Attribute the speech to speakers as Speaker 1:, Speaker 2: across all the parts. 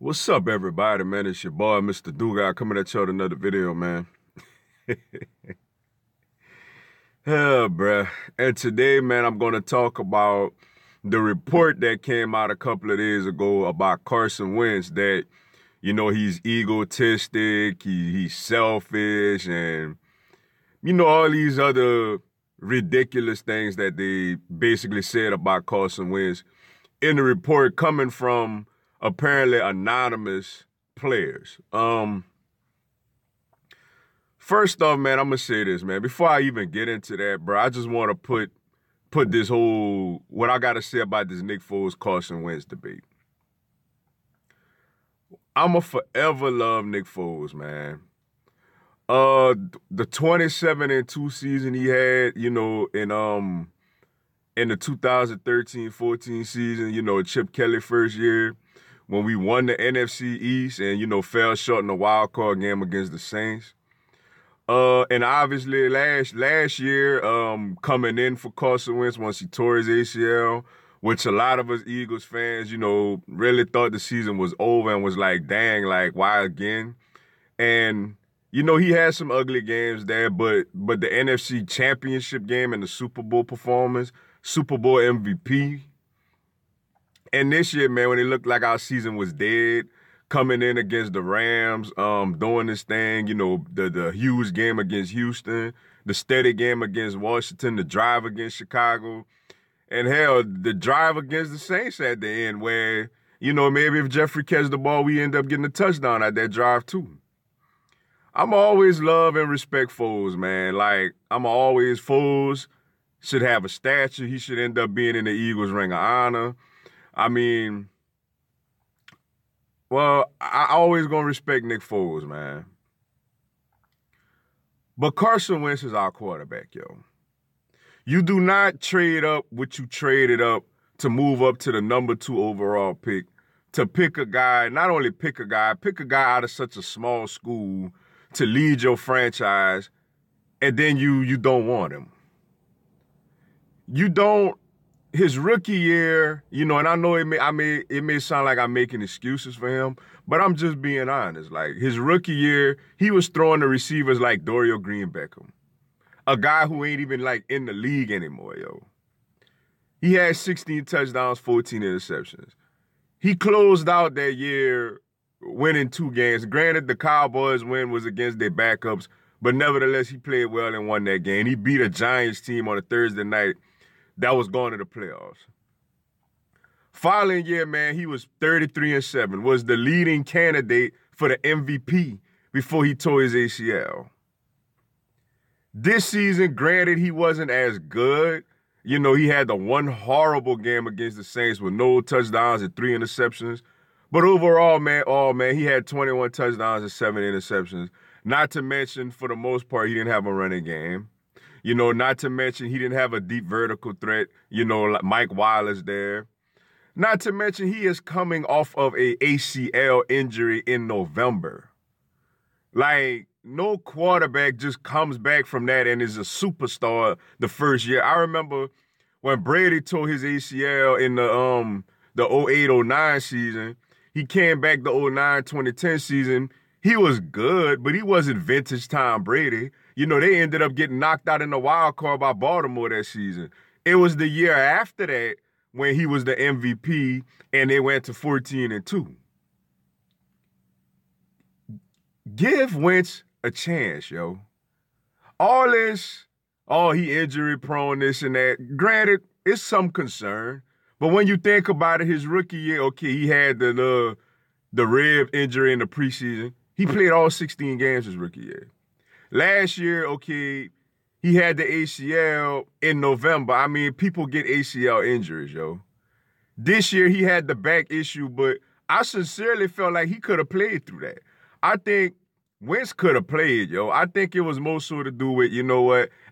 Speaker 1: What's up, everybody, man? It's your boy, Mr. Dugai, coming at you with another video, man. Yeah, bruh. And today, man, I'm going to talk about the report that came out a couple of days ago about Carson Wentz that, he's egotistic, he's selfish, and, all these other ridiculous things that they basically said about Carson Wentz in the report coming from apparently anonymous players. First off, man, I'm gonna say this, man. Before I even get into that, bro, I just want to put this whole what I gotta say about this Nick Foles Carson Wentz debate. I'ma forever love Nick Foles, man. The 27-2 season he had, in the 2013-14 season, Chip Kelly first year when we won the NFC East and fell short in the wild card game against the Saints. And obviously last year, coming in for Carson Wentz once he tore his ACL, which a lot of us Eagles fans, really thought the season was over and was like, dang, like why again? And he had some ugly games there, but the NFC Championship game and the Super Bowl performance, Super Bowl MVP. And this year, man, when it looked like our season was dead, coming in against the Rams, doing this thing, the huge game against Houston, the steady game against Washington, the drive against Chicago, and hell, the drive against the Saints at the end where, maybe if Jeffrey catches the ball, we end up getting a touchdown at that drive too. I'm always love and respect Foles, man. Like, Foles should have a statue. He should end up being in the Eagles Ring of Honor. I mean, well, I always gonna respect Nick Foles, man. But Carson Wentz is our quarterback, yo. You do not trade up what you traded up to move up to the number 2 overall pick, to pick a guy, not only pick a guy out of such a small school to lead your franchise, and then you don't want him. You don't. His rookie year, and I know it may sound like I'm making excuses for him, but I'm just being honest. Like his rookie year, he was throwing the receivers like Dorial Green Beckham, a guy who ain't even like in the league anymore, yo. He had 16 touchdowns, 14 interceptions. He closed out that year winning 2 games. Granted, the Cowboys win was against their backups, but nevertheless, he played well and won that game. He beat a Giants team on a Thursday night that was going to the playoffs. Following year, man, he was 33-7, was the leading candidate for the MVP before he tore his ACL. This season, granted, he wasn't as good. He had the one horrible game against the Saints with no touchdowns and 3 interceptions. But overall, man, he had 21 touchdowns and 7 interceptions. Not to mention, for the most part, he didn't have a running game. Not to mention he didn't have a deep vertical threat, like Mike Wallace there. Not to mention he is coming off of a ACL injury in November. Like, no quarterback just comes back from that and is a superstar the first year. I remember when Brady tore his ACL in the 08-09 season, he came back the 09-2010 season. He was good, but he wasn't vintage Tom Brady. They ended up getting knocked out in the wild card by Baltimore that season. It was the year after that when he was the MVP and they went to 14-2. Give Wentz a chance, yo. All this, he injury prone, this and that. Granted, it's some concern. But when you think about it, his rookie year, okay, he had the rib injury in the preseason. He played all 16 games his rookie year. Last year, okay, he had the ACL in November. I mean, people get ACL injuries, yo. This year, he had the back issue, but I sincerely felt like he could have played through that. I think Wentz could have played, yo. I think it was more so to do with,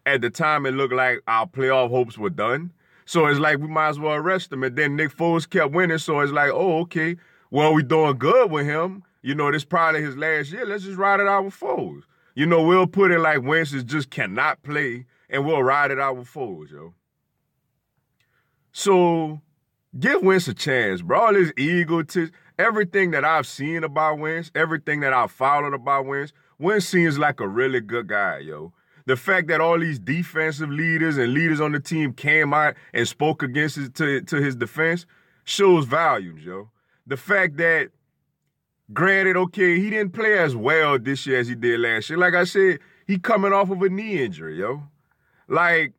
Speaker 1: at the time it looked like our playoff hopes were done. So it's like we might as well arrest him. And then Nick Foles kept winning, so it's like, oh, okay, well, we doing good with him. This probably his last year. Let's just ride it out with Foles. We'll put it like Wentz just cannot play, and we'll ride it out with Foles, yo. So give Wentz a chance, bro. All this ego everything that I've seen about Wentz, everything that I've followed about Wentz seems like a really good guy, yo. The fact that all these defensive leaders and leaders on the team came out and spoke against to his defense shows volumes, yo. The fact that, granted, okay, he didn't play as well this year as he did last year. Like I said, he coming off of a knee injury, yo. Like,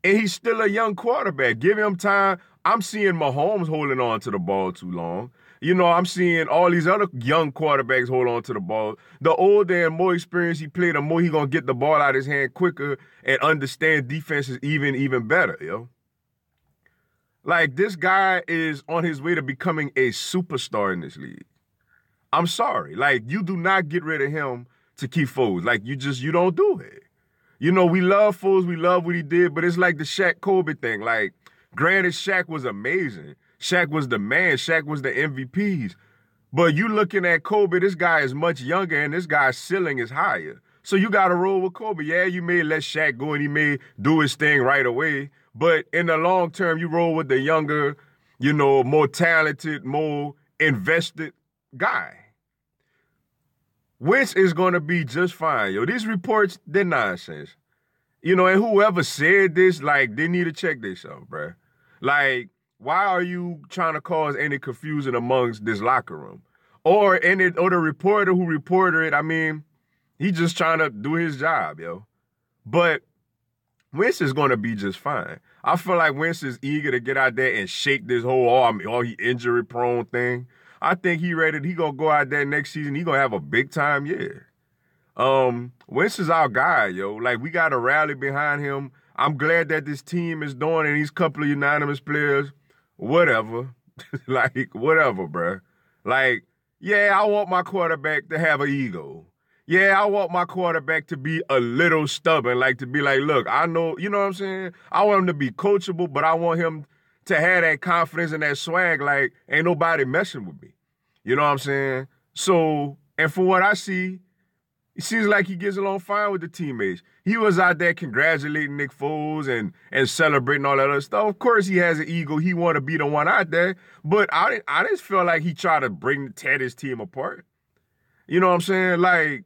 Speaker 1: and he's still a young quarterback. Give him time. I'm seeing Mahomes holding on to the ball too long. You know, I'm seeing all these other young quarterbacks hold on to the ball. The older and more experience he played, the more he gonna get the ball out of his hand quicker and understand defenses even better, yo. Like, this guy is on his way to becoming a superstar in this league. I'm sorry. Like, you do not get rid of him to keep Foles. Like, you don't do it. You know, we love Foles, we love what he did, but it's like the Shaq Kobe thing. Like, granted, Shaq was amazing. Shaq was the man. Shaq was the MVPs. But you looking at Kobe, this guy is much younger and this guy's ceiling is higher. So you got to roll with Kobe. Yeah, you may let Shaq go and he may do his thing right away. But in the long term, you roll with the younger, you know, more talented, more invested guy. Wentz is going to be just fine, yo. These reports, they're nonsense. You know, and whoever said this, like, they need to check themselves, bruh. Like, why are you trying to cause any confusion amongst this locker room? Or the reporter who reported it, I mean, he just trying to do his job, yo. But Wentz is going to be just fine. I feel like Wentz is eager to get out there and shake this whole he injury-prone thing. I think he going to go out there next season. He going to have a big-time year. Wentz is our guy, yo. Like, we got to rally behind him. I'm glad that this team is doing it, and these couple of unanimous players, whatever. Like, whatever, bruh. Like, yeah, I want my quarterback to have an ego. Yeah, I want my quarterback to be a little stubborn, like to be like, look, I know, you know what I'm saying? I want him to be coachable, but I want him to have that confidence and that swag, like, ain't nobody messing with me. You know what I'm saying? So, and from what I see, it seems like he gets along fine with the teammates. He was out there congratulating Nick Foles and celebrating all that other stuff. Of course, he has an ego. He want to be the one out there. But I just feel like he tried to tear his team apart. You know what I'm saying? Like,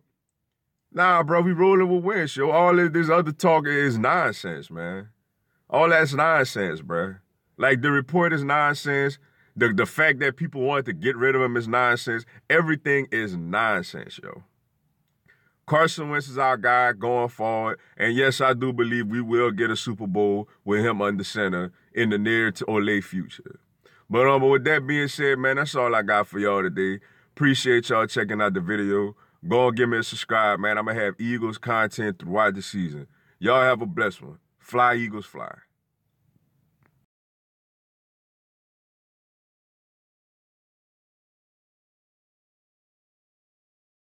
Speaker 1: nah, bro, we rolling with Wentz, yo. All of this other talk is nonsense, man. All that's nonsense, bro. Like, the report is nonsense. The fact that people wanted to get rid of him is nonsense. Everything is nonsense, yo. Carsen Wentz is our guy going forward. And yes, I do believe we will get a Super Bowl with him under center in the near to or late future. But with that being said, man, that's all I got for y'all today. Appreciate y'all checking out the video. Go and give me a subscribe, man. I'm going to have Eagles content throughout the season. Y'all have a blessed one. Fly, Eagles, fly.